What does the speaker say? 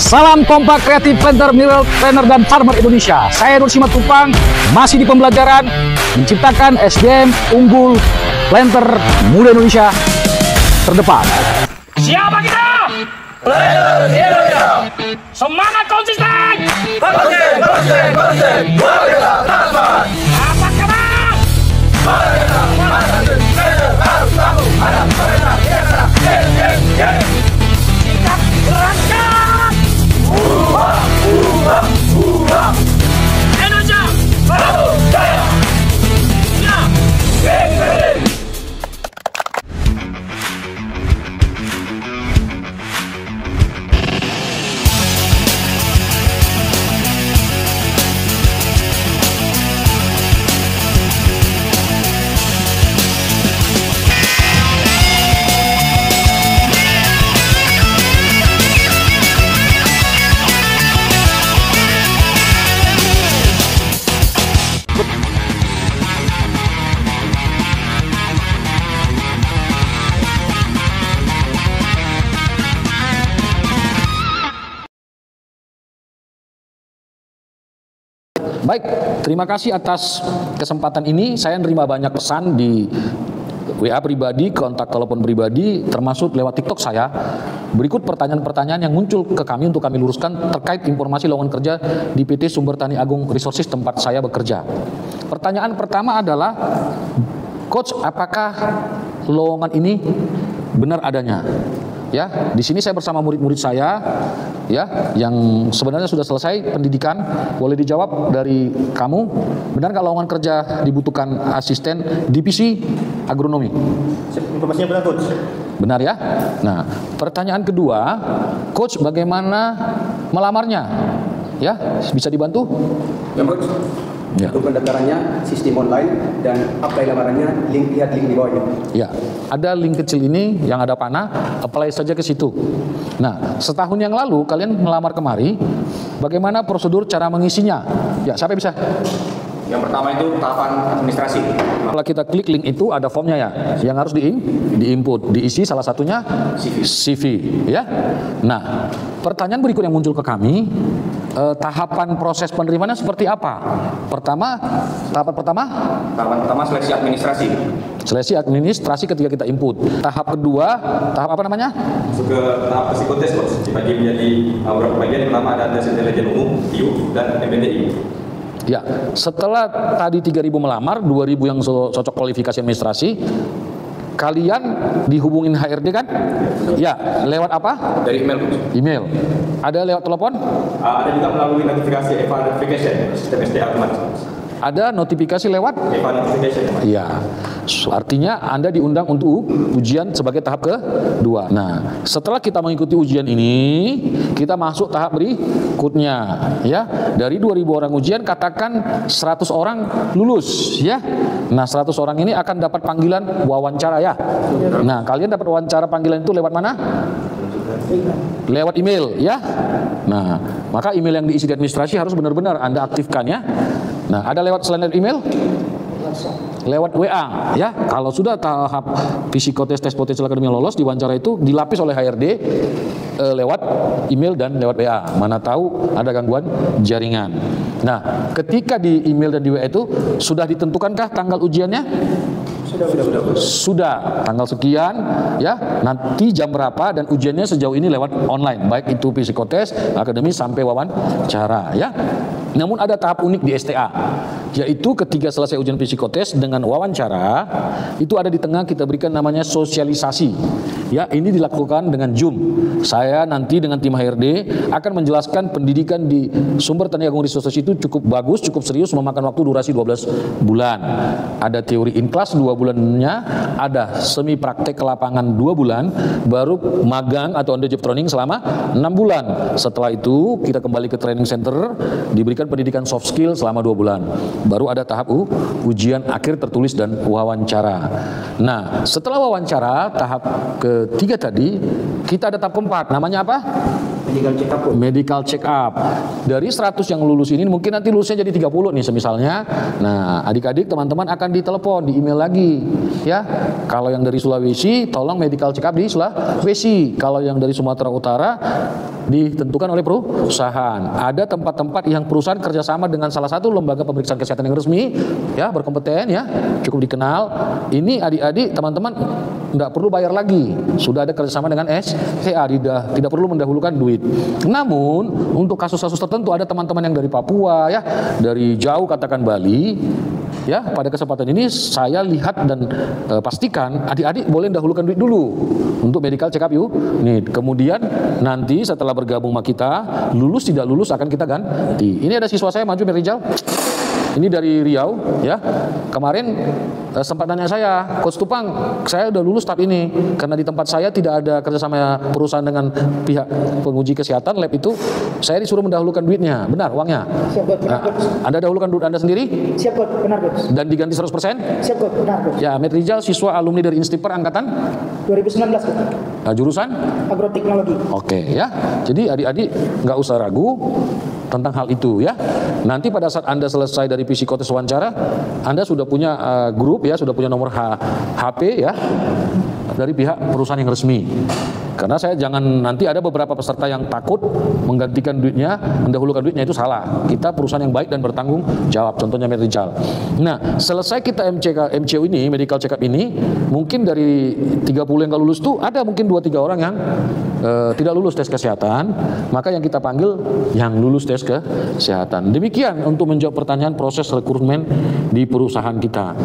Salam kompak kreatif planter, mineral trainer dan farmer Indonesia. Saya Nur Simatupang, masih di pembelajaran menciptakan SDM unggul planter muda Indonesia terdepan. Siapa kita? Planter Indonesia. Semangat konsisten. Konsisten. Warga transparan. Apa kabar? Harus selalu ada perintah. Sikap berangkat. Indonesia. Baru jaya. Baik, terima kasih atas kesempatan ini. Saya menerima banyak pesan di WA pribadi, kontak telepon pribadi, termasuk lewat TikTok saya. Berikut pertanyaan-pertanyaan yang muncul ke kami untuk kami luruskan terkait informasi lowongan kerja di PT Sumber Tani Agung Resources tempat saya bekerja. Pertanyaan pertama adalah, Coach, apakah lowongan ini benar adanya? Ya, di sini saya bersama murid-murid saya, ya, yang sebenarnya sudah selesai pendidikan. Boleh dijawab dari kamu, benar nggak lowongan kerja dibutuhkan asisten divisi agronomi? Informasinya benar, Coach. Benar ya. Nah, pertanyaan kedua, Coach, bagaimana melamarnya? Ya, bisa dibantu? Ya, Coach. Ya. Untuk pendaftarannya sistem online dan apply lamarannya, lihat link di bawahnya. Ya, ada link kecil ini yang ada panah, apply saja ke situ. Nah, setahun yang lalu kalian melamar kemari, bagaimana prosedur cara mengisinya? Ya, siapa bisa? Yang pertama itu tahapan administrasi. Kalau kita klik link itu ada formnya ya, yang harus diinput, diisi salah satunya CV, ya. Nah, pertanyaan berikut yang muncul ke kami, tahapan proses penerimaannya seperti apa? Tahapan pertama Seleksi administrasi. Seleksi administrasi ketika kita input. Tahap kedua, tahap apa namanya? Masuk ke tahap psikotes, dibagi menjadi beberapa bagian. Pertama ada tes intelijen umum, IU, dan MBTI. Ya, setelah tadi 3.000 melamar, 2.000 yang cocok kualifikasi administrasi, kalian dihubungin HRD kan? Ya, lewat apa? Dari email. Email. Ada lewat telepon? Ada juga melalui notifikasi EVA notification, sistem SDA otomatis. Ada notifikasi lewat? EVA notification. Iya. Artinya Anda diundang untuk ujian sebagai tahap kedua. Nah, setelah kita mengikuti ujian ini, kita masuk tahap berikutnya, ya. Dari 2.000 orang ujian, katakan 100 orang lulus, ya. Nah, 100 orang ini akan dapat panggilan wawancara, ya. Nah, kalian dapat wawancara panggilan itu lewat mana? Lewat email, ya. Nah, maka email yang diisi di administrasi harus benar-benar Anda aktifkan, ya. Nah, ada lewat selain email? Lewat WA, ya. Kalau sudah tahap psikotes tes potensial akademi lolos, diwawancara itu dilapis oleh HRD lewat email dan lewat WA. Mana tahu ada gangguan jaringan. Nah, ketika di email dan di WA itu sudah ditentukankah tanggal ujiannya? Sudah, tanggal sekian, ya. Nanti jam berapa dan ujiannya sejauh ini lewat online, baik itu psikotes akademi sampai wawancara, ya. Namun ada tahap unik di STA, yaitu ketika selesai ujian psikotes dengan wawancara, itu ada di tengah kita berikan namanya sosialisasi. Ya, ini dilakukan dengan Zoom. Saya nanti dengan tim HRD akan menjelaskan pendidikan di Sumber Tani Agung Resources itu cukup bagus, cukup serius, memakan waktu durasi 12 bulan. Ada teori in class 2 bulannya, ada semi praktek ke lapangan 2 bulan, baru magang atau on the job training selama 6 bulan. Setelah itu kita kembali ke training center, diberikan pendidikan soft skill selama 2 bulan. Baru ada tahap ujian akhir tertulis dan wawancara. Nah, setelah wawancara tahap ketiga tadi, kita ada tahap keempat, namanya apa? Medical check up. Dari 100 yang lulus ini mungkin nanti lulusnya jadi 30 nih semisalnya. Nah, adik-adik teman-teman akan ditelepon, di email lagi, ya. Kalau yang dari Sulawesi, tolong medical check up di Sulawesi. Kalau yang dari Sumatera Utara, ditentukan oleh perusahaan. Ada tempat-tempat yang perusahaan kerjasama dengan salah satu lembaga pemeriksaan kesehatan yang resmi, ya, berkompeten, ya, cukup dikenal. Ini adik-adik, teman-teman, tidak perlu bayar lagi. Sudah ada kerjasama dengan STA, tidak perlu mendahulukan duit. Namun untuk kasus-kasus tertentu ada teman-teman yang dari Papua, ya, dari jauh katakan Bali. Ya, pada kesempatan ini saya lihat dan pastikan adik-adik boleh dahulukan duit dulu untuk medical check up yuk. Nih, kemudian nanti setelah bergabung sama kita, lulus tidak lulus akan kita ganti. Ini ada siswa saya maju Rizal. Ini dari Riau, ya. Kemarin sempat nanya saya, Coach Tupang, saya udah lulus tahap ini karena di tempat saya tidak ada kerjasama perusahaan dengan pihak penguji kesehatan lab itu, saya disuruh mendahulukan duitnya, benar uangnya. Siap, Coach. Benar, Coach. Anda dahulukan duit Anda sendiri? Siap, Coach. Benar, Coach. Dan diganti 100%? Siap, Coach. Benar, Coach. Ya, Met Rizal siswa alumni dari Instiper angkatan 2019, Coach. Jurusan Agroteknologi. Oke, ya. Jadi adik-adik nggak usah ragu tentang hal itu, ya. Nanti pada saat Anda selesai dari psikotes wawancara, Anda sudah punya grup, ya, sudah punya nomor HP, ya, dari pihak perusahaan yang resmi. Karena saya jangan nanti ada beberapa peserta yang takut menggantikan duitnya, mendahulukan duitnya, itu salah. Kita perusahaan yang baik dan bertanggung jawab. Contohnya Met Rizal. Nah, selesai kita MCO ini, medical check up ini, mungkin dari 30 yang gak lulus tuh ada mungkin 2-3 orang yang tidak lulus tes kesehatan, maka yang kita panggil yang lulus tes kesehatan. Demikian untuk menjawab pertanyaan proses rekrutmen di perusahaan kita.